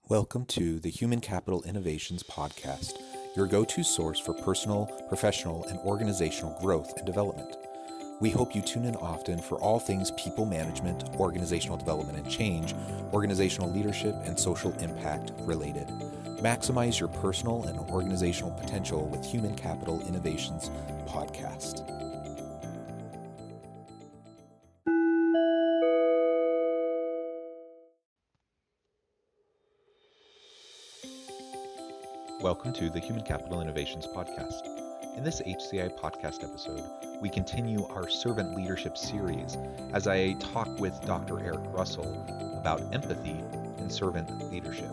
Welcome to the Human Capital Innovations Podcast, your go-to source for personal, professional, and organizational growth and development. We hope you tune in often for all things people management, organizational development and change, organizational leadership, and social impact related. Maximize your personal and organizational potential with Human Capital Innovations Podcast. Welcome to the Human Capital Innovations Podcast. In this HCI podcast episode, we continue our servant leadership series as I talk with Dr. Eric Russell about empathy in servant leadership.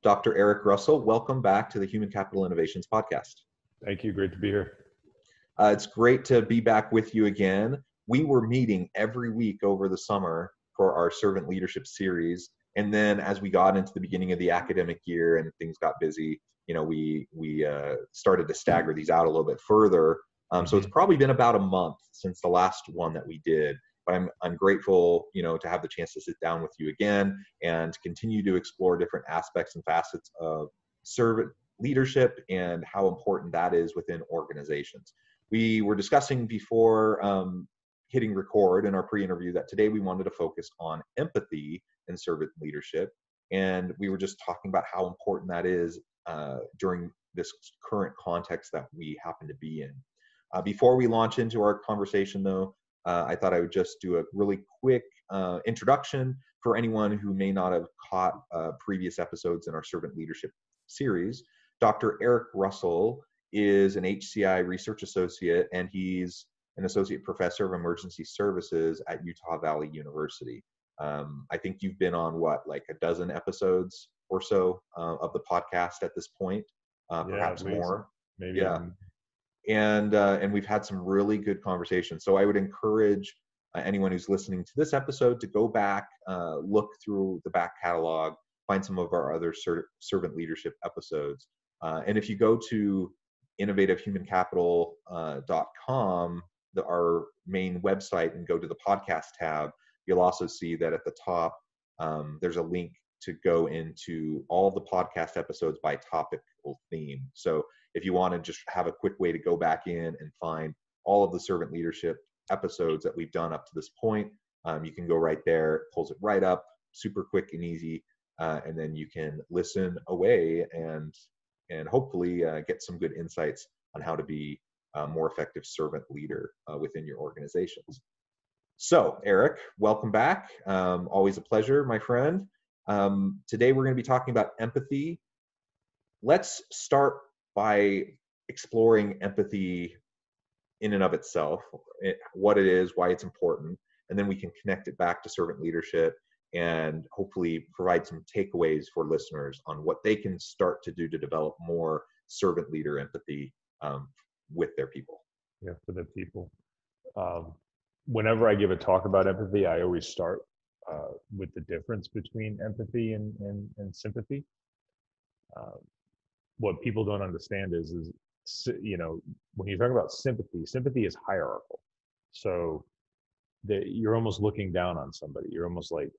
Dr. Eric Russell, welcome back to the Human Capital Innovations Podcast. Thank you. Great to be here. It's great to be back with you again. We were meeting every week over the summer for our servant leadership series. And then as we got into the beginning of the academic year and things got busy, we started to stagger these out a little bit further. So it's probably been about a month since the last one that we did. But I'm grateful, to have the chance to sit down with you again and continue to explore different aspects and facets of servant leadership and how important that is within organizations. We were discussing before hitting record in our pre-interview that today we wanted to focus on empathy in servant leadership. And we were just talking about how important that is during this current context that we happen to be in. Before we launch into our conversation, though, I thought I would just do a really quick introduction for anyone who may not have caught previous episodes in our servant leadership series. Dr. Eric Russell is an HCI research associate, and he's an associate professor of emergency services at Utah Valley University. I think you've been on like a dozen episodes or so of the podcast at this point, perhaps more. Maybe. Yeah. And we've had some really good conversations. So I would encourage anyone who's listening to this episode to go back, look through the back catalog, find some of our other servant leadership episodes. And if you go to innovativehumancapital.com, our main website, and go to the podcast tab, you'll also see that at the top, there's a link to go into all the podcast episodes by topical theme. So if you want to just have a quick way to go back in and find all of the servant leadership episodes that we've done up to this point, you can go right there. It pulls it right up, super quick and easy, and then you can listen away and hopefully get some good insights on how to be a more effective servant leader within your organizations. So, Eric, welcome back. Always a pleasure, my friend. Today we're going to be talking about empathy. Let's start by exploring empathy in and of itself, what it is, why it's important, and then we can connect it back to servant leadership and hopefully provide some takeaways for listeners on what they can start to do to develop more servant leader empathy with their people. Yeah, for their people. Whenever I give a talk about empathy, I always start with the difference between empathy and sympathy. What people don't understand is when you talk about sympathy is hierarchical. So you're almost looking down on somebody. You're almost like,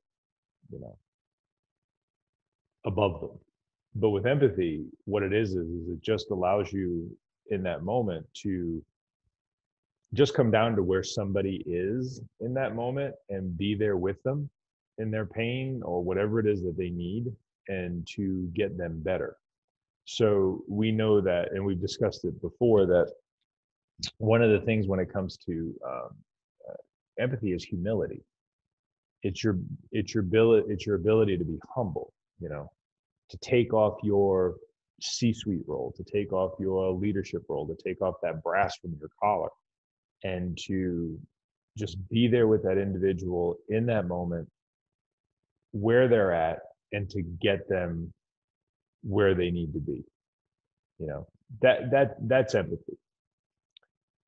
above them. But with empathy, what it is it just allows you in that moment to just come down to where somebody is in that moment and be there with them in their pain or whatever it is that they need, and to get them better. So we know that, and we've discussed it before, that one of the things when it comes to empathy is humility. It's your ability to be humble, to take off your C-suite role, to take off your leadership role, to take off that brass from your collar, and to just be there with that individual in that moment where they're at, and to get them where they need to be. That's empathy.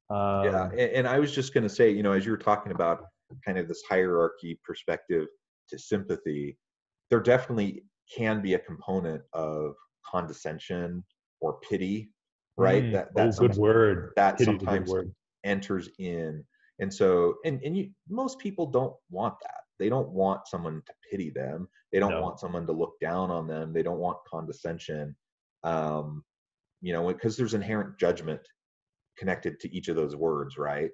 Yeah, Um, and I was just going to say, as you were talking about kind of this hierarchy perspective to sympathy, there definitely can be a component of condescension or pity, right? That oh, that good sometimes word. that Pity is a good sometimes word. enters in, and so most people don't want that. They don't want someone to pity them. They don't No. want someone to look down on them. They don't want condescension, um, because there's inherent judgment connected to each of those words, right?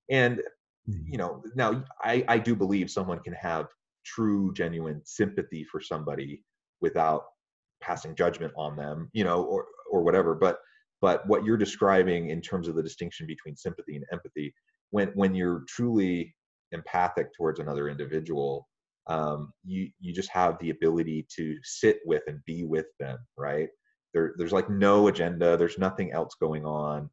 And Mhm. now I do believe someone can have true, genuine sympathy for somebody without passing judgment on them, or whatever. But what you're describing in terms of the distinction between sympathy and empathy, when you're truly empathic towards another individual, you just have the ability to sit with and be with them, right? There's like no agenda. There's nothing else going on.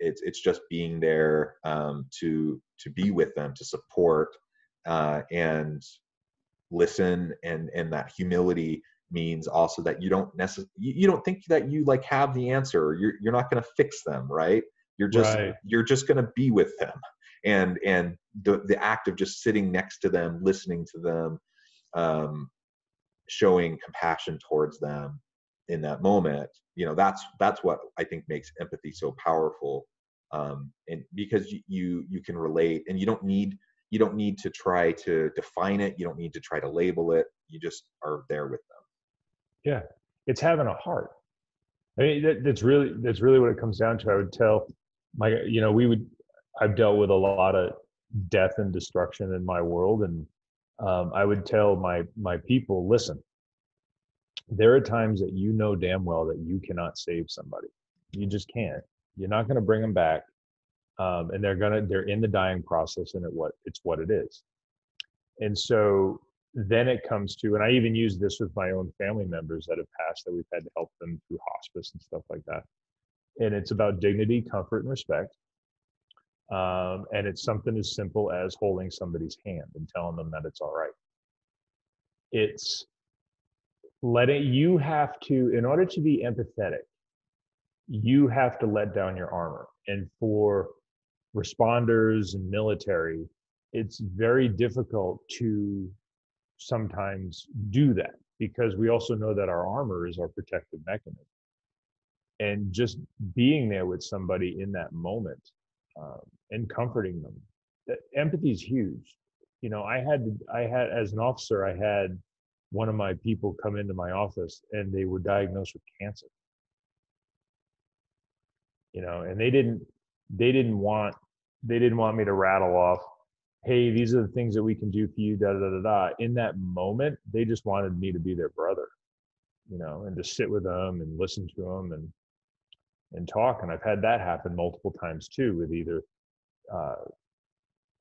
It's just being there, to be with them, to support, and listen, and that humility means also that you don't necessarily, you don't think that you like have the answer. You're not going to fix them, right? you're just Right. you're just going to be with them, and the act of just sitting next to them, listening to them, um, showing compassion towards them in that moment, that's what I think makes empathy so powerful. And because you can relate, and you don't need to try to define it, you don't need to try to label it, you just are there with them. Yeah. It's having a heart. I mean, that's really what it comes down to. I would tell I've dealt with a lot of death and destruction in my world, and I would tell my people, listen, there are times that you know damn well that you cannot save somebody. You just can't. You're not going to bring them back, and they're in the dying process, and it's what it is. And so then it comes to, and I even use this with my own family members that have passed, that we've had to help them through hospice and stuff like that. And it's about dignity, comfort, and respect. And it's something as simple as holding somebody's hand and telling them that it's all right. It's you have to, in order to be empathetic, you have to let down your armor. And for responders and military, it's very difficult to sometimes do that, because we also know that our armor is our protective mechanism. And just being there with somebody in that moment, um, and comforting them, empathy is huge. I had as an officer, I had one of my people come into my office and they were diagnosed with cancer, and they didn't want me to rattle off, hey, these are the things that we can do for you, da da da da. In that moment, they just wanted me to be their brother, and to sit with them and listen to them and talk. And I've had that happen multiple times too, with either uh,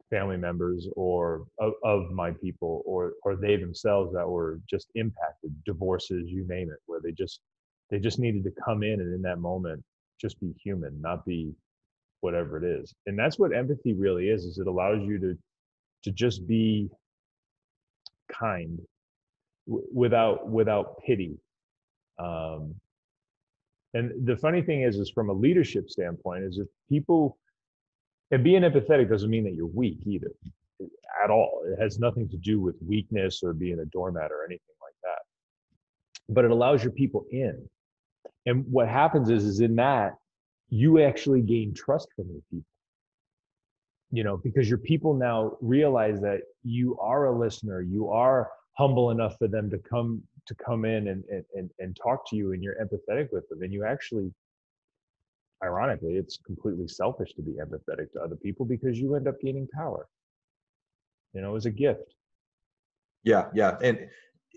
family members or of my people, or they themselves that were just impacted, divorces, you name it, where they just needed to come in and in that moment just be human, not be whatever it is. And that's what empathy really is it allows you to just be kind, without pity. Um, and the funny thing is from a leadership standpoint, is if people, and being empathetic doesn't mean that you're weak either, at all. It has nothing to do with weakness or being a doormat or anything like that. But it allows your people in. And what happens is in that, you actually gain trust from your people, because your people now realize that you are a listener, you are humble enough for them to come in and talk to you, and you're empathetic with them. And you actually, ironically, it's completely selfish to be empathetic to other people, because you end up gaining power, as a gift. Yeah, yeah, and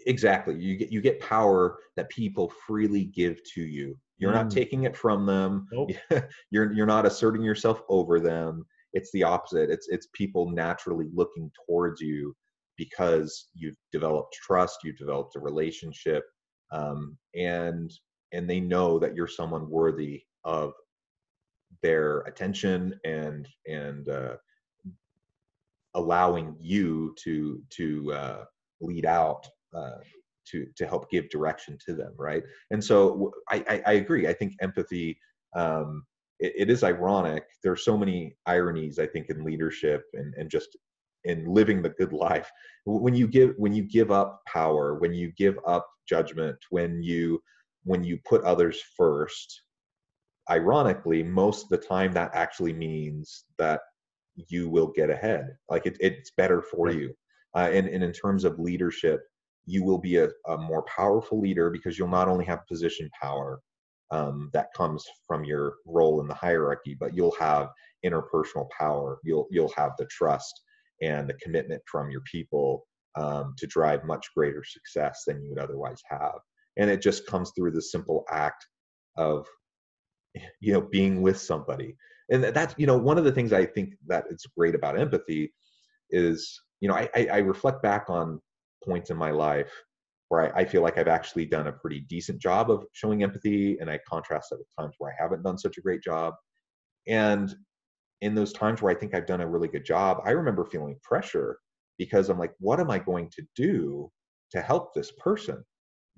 exactly. You get power that people freely give to you. You're not Mm, taking it from them. nope. You're not asserting yourself over them. It's the opposite. It's people naturally looking towards you because you've developed trust, you've developed a relationship, and they know that you're someone worthy of their attention, and allowing you to lead out, to help give direction to them, right? And so I agree. I think empathy, um, it is ironic. There's so many ironies, I think, in leadership and just in living the good life. When you give up power, when you give up judgment, when you put others first, ironically, most of the time that actually means that you will get ahead. Like it's better for Yep. you. And in terms of leadership, you will be a more powerful leader because you'll not only have position power that comes from your role in the hierarchy, but you'll have interpersonal power. You'll have the trust and the commitment from your people to drive much greater success than you would otherwise have. And it just comes through the simple act of being with somebody. And that's one of the things I think that it's great about empathy is I reflect back on points in my life where I feel like I've actually done a pretty decent job of showing empathy, and I contrast that with times where I haven't done such a great job. And in those times where I think I've done a really good job, I remember feeling pressure because I'm like, what am I going to do to help this person?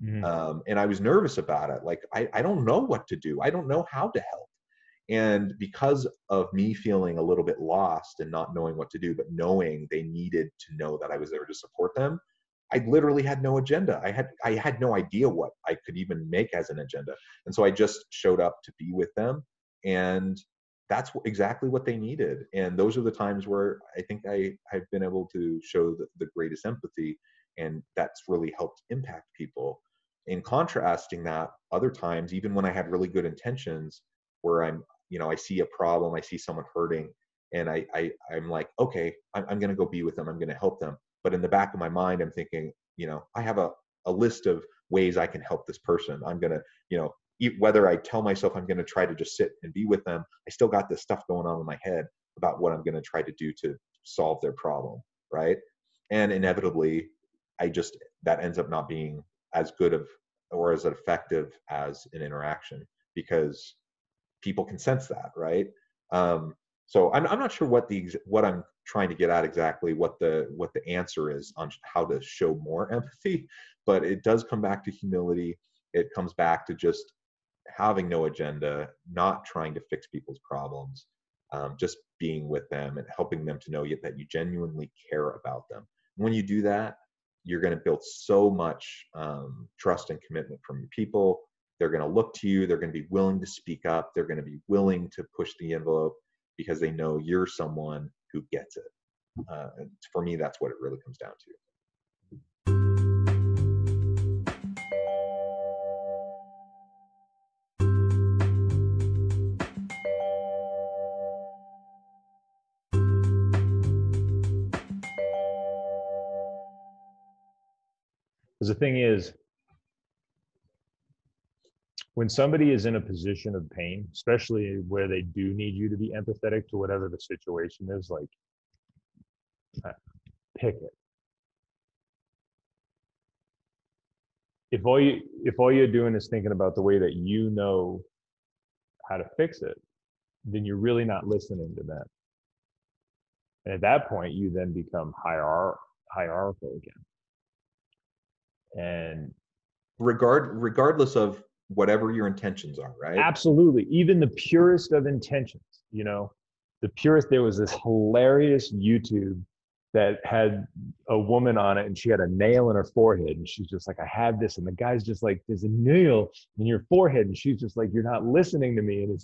Mhm. And I was nervous about it. Like, I don't know what to do. I don't know how to help. And because of me feeling a little bit lost and not knowing what to do, but knowing they needed to know that I was there to support them, I literally had no agenda. I had no idea what I could even make as an agenda. And so I just showed up to be with them. And that's exactly what they needed. And those are the times where I think I've been able to show the greatest empathy. And that's really helped impact people. In contrasting that, other times, even when I had really good intentions, where I see a problem, I see someone hurting, and I'm like, okay, I'm going to go be with them. I'm going to help them. But in the back of my mind, I'm thinking, I have a list of ways I can help this person. I'm going to, whether I tell myself I'm going to try to just sit and be with them, I still got this stuff going on in my head about what I'm going to try to do to solve their problem. Right. And inevitably, that ends up not being as good of or as effective as an interaction because people can sense that, right? So I'm not sure what I'm trying to get at exactly, what the answer is on how to show more empathy, but it does come back to humility. It comes back to just having no agenda, not trying to fix people's problems, just being with them and helping them to know that you genuinely care about them. When you do that, you're going to build so much trust and commitment from your people. They're going to look to you. They're going to be willing to speak up. They're going to be willing to push the envelope because they know you're someone who gets it. And for me, that's what it really comes down to. Because the thing is, when somebody is in a position of pain, especially where they do need you to be empathetic to whatever the situation is, like, pick it. If all you're doing is thinking about the way that you know how to fix it, then you're really not listening to them. And at that point, you then become hierarchical again. And regardless of whatever your intentions are, right? absolutely, even the purest of intentions, the purest. There was this hilarious YouTube that had a woman on it, and she had a nail in her forehead, and she's just like, I have this, and the guy's just like, there's a nail in your forehead, and she's just like, you're not listening to me. And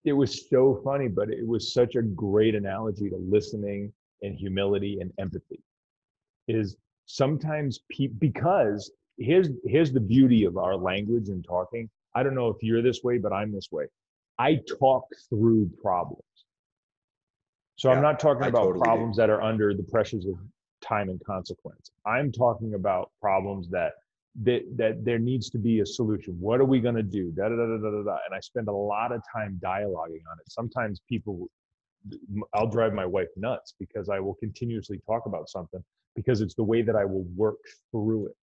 it was so funny, but it was such a great analogy to listening and humility and empathy. Is sometimes because here's the beauty of our language and talking. I don't know if you're this way, but I'm this way. I talk through problems. So I'm not talking about totally problems that are under the pressures of time and consequence. I'm talking about problems that there needs to be a solution. What are we going to do? Da, da, da, da, da, da. And I spend a lot of time dialoguing on it. Sometimes I'll drive my wife nuts because I will continuously talk about something because it's the way that I will work through it.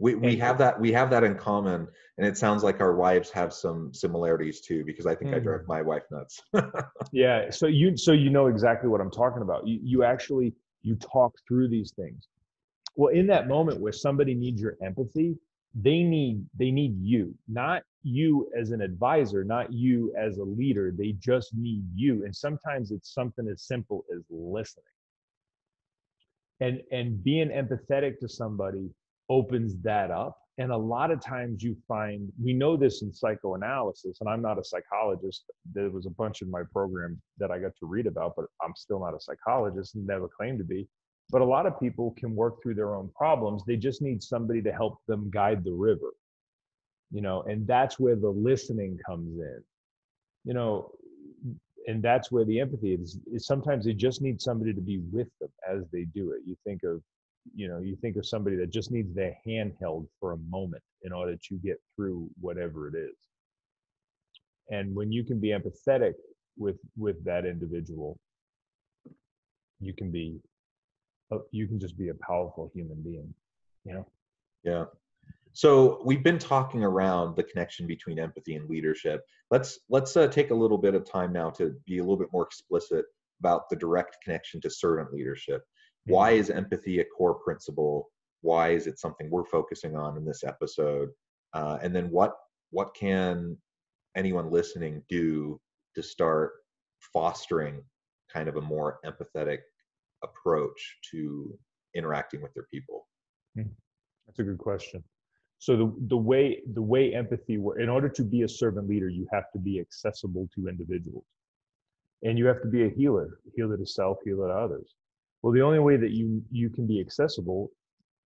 We have that in common, and it sounds like our wives have some similarities too, because I think I drive my wife nuts. Yeah, so you know exactly what I'm talking about. You talk through these things. Well, in that moment where somebody needs your empathy, they need you, not you as an advisor, not you as a leader. They just need you. And sometimes it's something as simple as listening. And being empathetic to somebody opens that up. And a lot of times you find, we know this in psychoanalysis, and I'm not a psychologist. There was a bunch in my program that I got to read about, but I'm still not a psychologist and never claimed to be. But a lot of people can work through their own problems. They just need somebody to help them guide the river, and that's where the listening comes in, you know, and that's where the empathy is sometimes they just need somebody to be with them as they do it. You think of somebody that just needs their hand held for a moment in order to get through whatever it is. And when you can be empathetic with that individual, you can just be a powerful human being. Yeah. So we've been talking around the connection between empathy and leadership. Let's take a little bit of time now to be a little bit more explicit about the direct connection to servant leadership. Why is empathy a core principle? Why is it something we're focusing on in this episode? And then what can anyone listening do to start fostering kind of a more empathetic approach to interacting with their people? That's a good question. So the way empathy works, in order to be a servant leader, you have to be accessible to individuals, and you have to be a healer to self, healer to others. Well, the only way that you can be accessible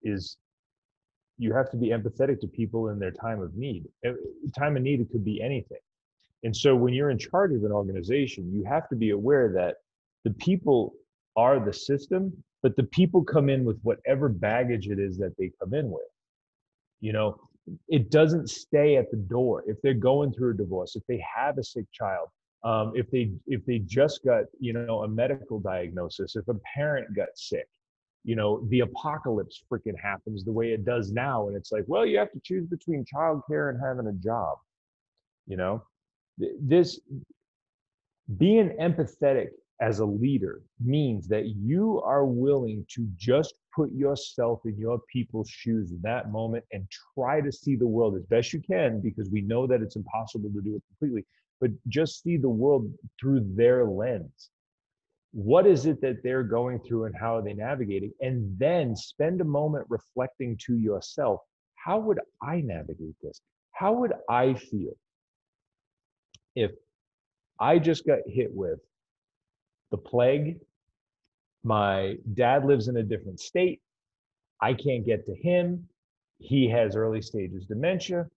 is you have to be empathetic to people in their time of need. Time of need, it could be anything. And so when you're in charge of an organization, you have to be aware that the people are the system, but the people come in with whatever baggage it is that they come in with. It doesn't stay at the door. If they're going through a divorce, if they have a sick child, if they just got a medical diagnosis, if a parent got sick, the apocalypse freaking happens the way it does now, and it's like, well, you have to choose between childcare and having a job. This being empathetic as a leader means that you are willing to just put yourself in your people's shoes in that moment and try to see the world as best you can, because we know that it's impossible to do it completely, but just see the world through their lens. What is it that they're going through and how are they navigating? And then spend a moment reflecting to yourself, how would I navigate this? How would I feel if I just got hit with the plague? My dad lives in a different state. I can't get to him. He has early stages dementia.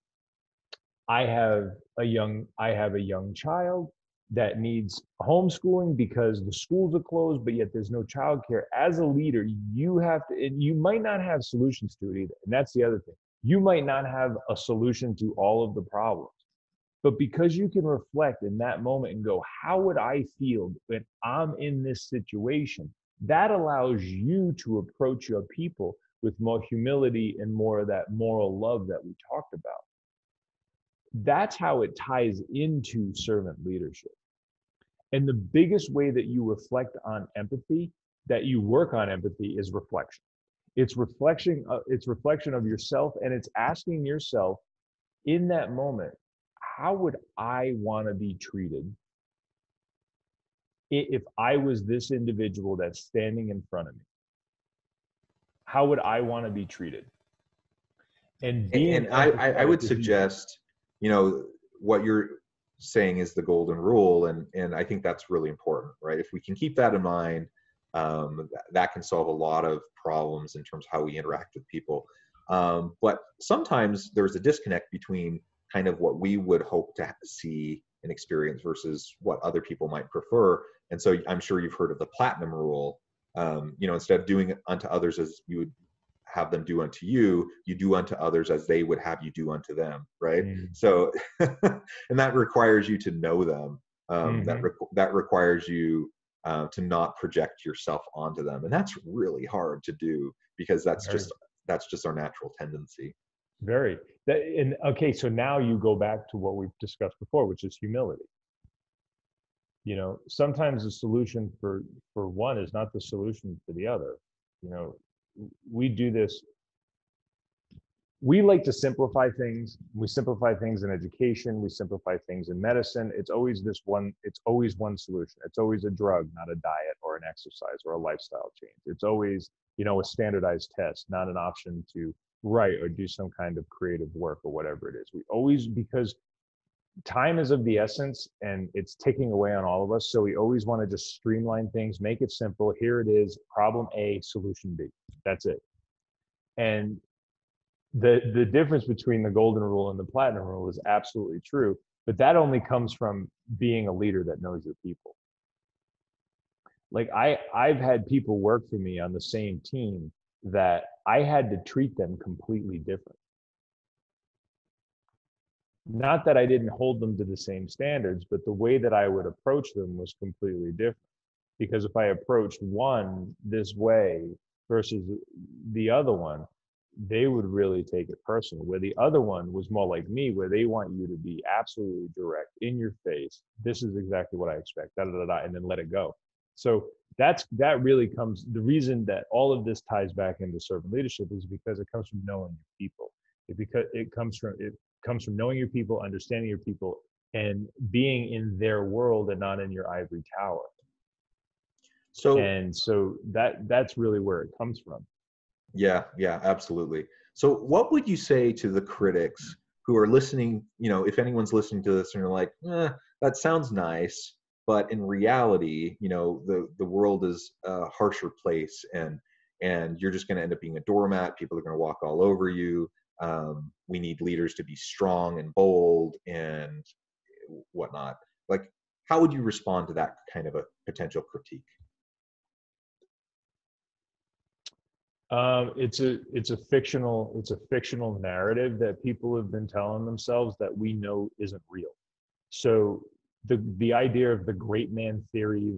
I have a young child that needs homeschooling because the schools are closed, but yet there's no childcare. As a leader, you have to, and you might not have solutions to it either. And that's the other thing. You might not have a solution to all of the problems. But because you can reflect in that moment and go, how would I feel when I'm in this situation? That allows you to approach your people with more humility and more of that moral love that we talked about. That's how it ties into servant leadership. And the biggest way that you reflect on empathy, that you work on empathy, is reflection. It's reflection of yourself, and it's asking yourself in that moment, how would I want to be treated if I was this individual that's standing in front of me? How would I want to be treated? And I would suggest, what you're saying is the golden rule, and I think that's really important, right? If we can keep that in mind, that can solve a lot of problems in terms of how we interact with people. But sometimes there's a disconnect between kind of what we would hope to see and experience versus what other people might prefer. And so I'm sure you've heard of the platinum rule. Instead of doing unto others as you would have them do unto you, you do unto others as they would have you do unto them, right? So, and that requires you to know them. That requires you to not project yourself onto them, and that's really hard to do because that's just our natural tendency. Very. Okay, so now you go back to what we've discussed before, which is humility. Sometimes the solution for one is not the solution for the other. We do this we like to simplify things. We simplify things in education. We simplify things in medicine. It's always one solution. It's always a drug, not a diet or an exercise or a lifestyle change. It's always, a standardized test, not an option to write or do some kind of creative work or whatever it is. We always, because time is of the essence and it's ticking away on all of us. So we always want to just streamline things, make it simple. Here it is, problem A, solution B. That's it. And the difference between the golden rule and the platinum rule is absolutely true, but that only comes from being a leader that knows your people. Like I've had people work for me on the same team that I had to treat them completely different. Not that I didn't hold them to the same standards, but the way that I would approach them was completely different. Because if I approached one this way versus the other one, they would really take it personal. Where the other one was more like me, where they want you to be absolutely direct, in your face. This is exactly what I expect, da, da, da, da, and then let it go. So that really comes, the reason that all of this ties back into servant leadership is because it comes from knowing your people. It comes from knowing your people, understanding your people, and being in their world and not in your ivory tower. So that's really where it comes from. Yeah, absolutely. So what would you say to the critics who are listening, if anyone's listening to this and they're like, that sounds nice, but in reality, the world is a harsher place, and you're just going to end up being a doormat. People are going to walk all over you. We need leaders to be strong and bold and whatnot. Like, how would you respond to that kind of a potential critique? It's a fictional narrative that people have been telling themselves that we know isn't real. So the idea of the great man theory,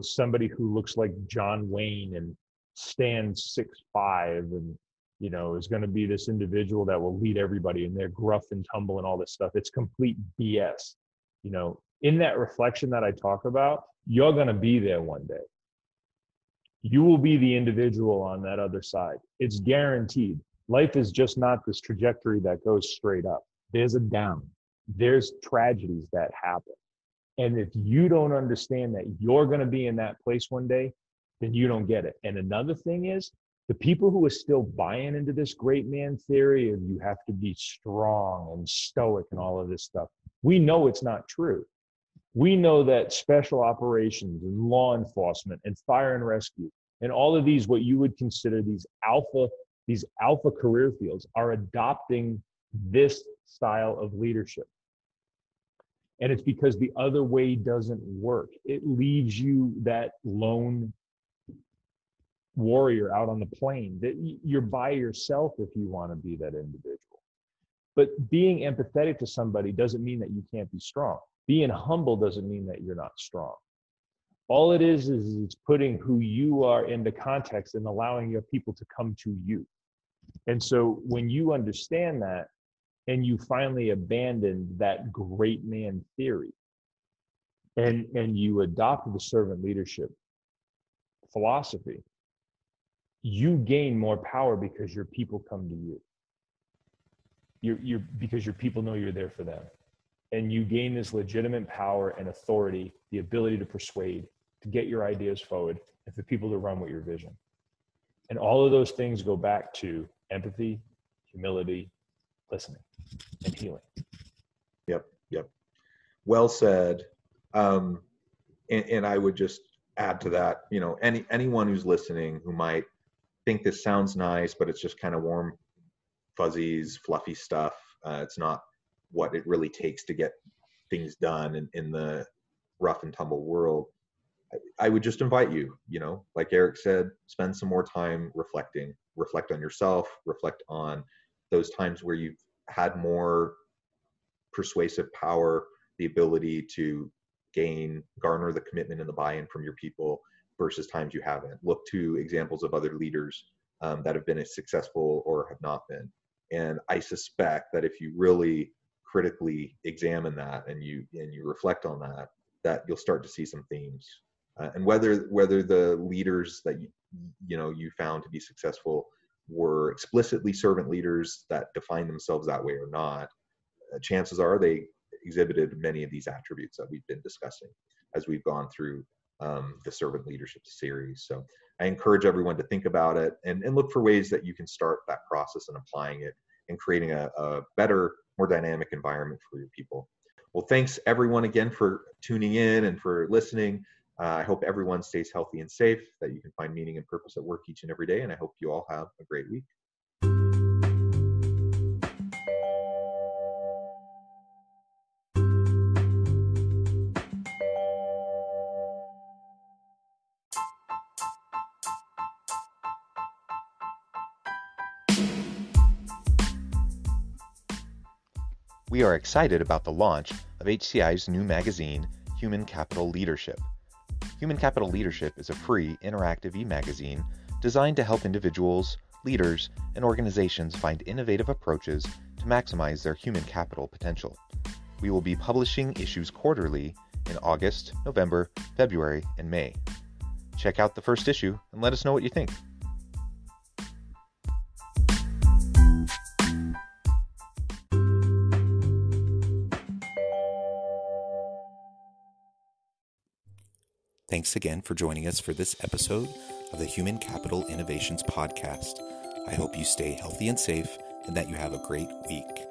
somebody who looks like John Wayne and stands 6'5" and is going to be this individual that will lead everybody, and they're gruff and tumble and all this stuff. It's complete BS. In that reflection that I talk about, you're going to be there one day. You will be the individual on that other side. It's guaranteed. Life is just not this trajectory that goes straight up. There's a down. There's tragedies that happen. And if you don't understand that you're going to be in that place one day, then you don't get it. And another thing is, the people who are still buying into this great man theory of you have to be strong and stoic and all of this stuff, we know it's not true. We know that special operations and law enforcement and fire and rescue and all of these, what you would consider these alpha career fields, are adopting this style of leadership. And it's because the other way doesn't work. It leaves you that lone warrior out on the plain, that you're by yourself if you want to be that individual. But being empathetic to somebody doesn't mean that you can't be strong. Being humble doesn't mean that you're not strong. All it is it's putting who you are into context and allowing your people to come to you. And so when you understand that and you finally abandon that great man theory and you adopt the servant leadership philosophy, you gain more power because your people come to you. Because your people know you're there for them. And you gain this legitimate power and authority, the ability to persuade, to get your ideas forward, and for people to run with your vision. And all of those things go back to empathy, humility, listening, and healing. Yep. Well said. And I would just add to that, anyone who's listening who might think this sounds nice, but it's just kind of warm fuzzies, fluffy stuff. It's not what it really takes to get things done in the rough and tumble world. I would just invite you, like Eric said, spend some more time reflecting. Reflect on yourself, reflect on those times where you've had more persuasive power, the ability to garner the commitment and the buy-in from your people versus times you haven't. Look to examples of other leaders that have been as successful or have not been. And I suspect that if you really critically examine that and you reflect on that you'll start to see some themes. And whether the leaders that you found to be successful were explicitly servant leaders that define themselves that way or not, chances are they exhibited many of these attributes that we've been discussing as we've gone through the servant leadership series. So I encourage everyone to think about it and look for ways that you can start that process and applying it and creating a better, more dynamic environment for your people. Well, thanks everyone again for tuning in and for listening. I hope everyone stays healthy and safe, that you can find meaning and purpose at work each and every day. And I hope you all have a great week. We are excited about the launch of HCI's new magazine, Human Capital Leadership. Human Capital Leadership is a free, interactive e-magazine designed to help individuals, leaders, and organizations find innovative approaches to maximize their human capital potential. We will be publishing issues quarterly in August, November, February, and May. Check out the first issue and let us know what you think. Thanks again for joining us for this episode of the Human Capital Innovations Podcast. I hope you stay healthy and safe and that you have a great week.